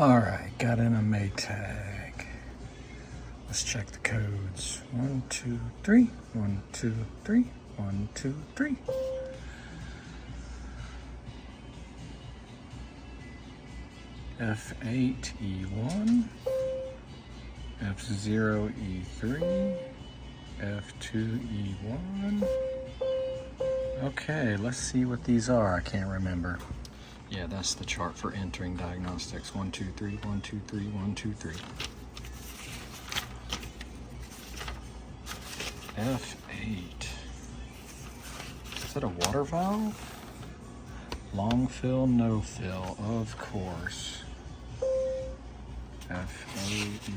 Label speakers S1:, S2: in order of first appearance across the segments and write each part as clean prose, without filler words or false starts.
S1: All right, got in a Maytag. Let's check the codes. 1, 2, 3. 1, 2, 3. 1, 2, 3. f8e1, f0e3, f2e1. Okay, let's see what these are. I can't remember. Yeah, that's the chart for entering diagnostics. 1, 2, 3, 1, 2, 3, 1, 2, 3. F8. Is that a water valve? Long fill, no fill, of course. f8e3,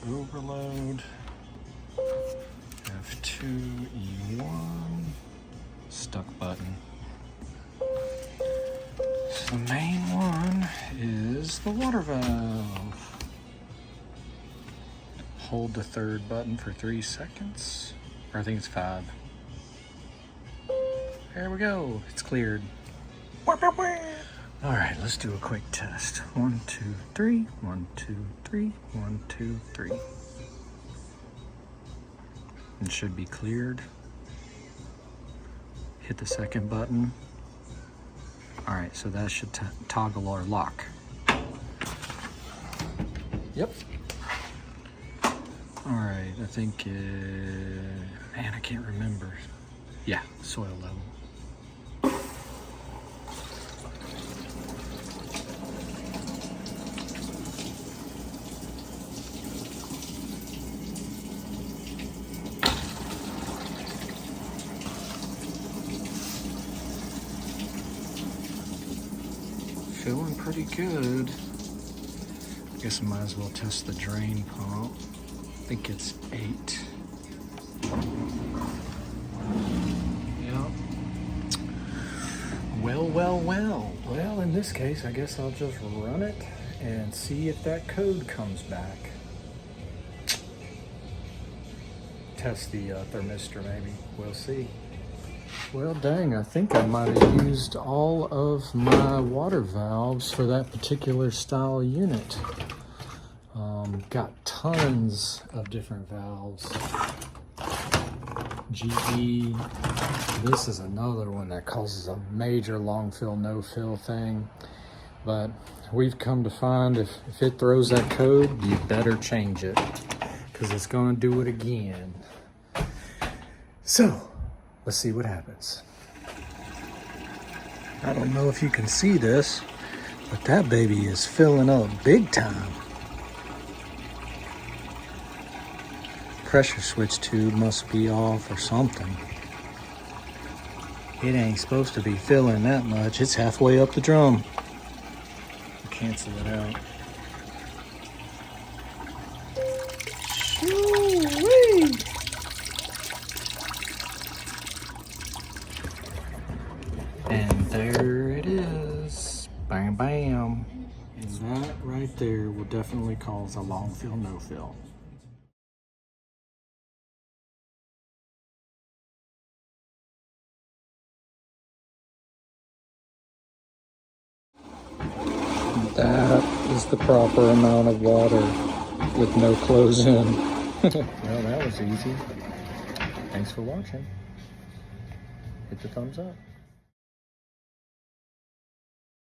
S1: overload. f2e1, stuck button. So the main one is the water valve. Hold the third button for 3 seconds, or I think it's 5. There we go, it's cleared. All right, let's do a quick test. 1, 2, 3, 1, 2, 3, 1, 2, 3. It should be cleared. Hit the second button. All right, so that should toggle our lock. Yep. All right, I think, man, I can't remember. Yeah, soil level. Feeling pretty good. I guess I might as well test the drain pump. I think it's 8. Yep. Well, in this case, I guess I'll just run it and see if that code comes back. Test the thermistor maybe, we'll see. Well, dang, I think I might have used all of my water valves for that particular style unit. Got tons of different valves. GE, this is another one that causes a major long fill, no fill thing. But we've come to find if it throws that code, you better change it, because it's gonna do it again. So, let's see what happens. I don't know if you can see this, but that baby is filling up big time. Pressure switch tube must be off or something. It ain't supposed to be filling that much. It's halfway up the drum. Cancel it out. Shoo-wee. And there it is. Bam, bam. And that right there will definitely cause a long fill, no fill. That is the proper amount of water with no close in. Well, that was easy. Thanks for watching. Hit the thumbs up.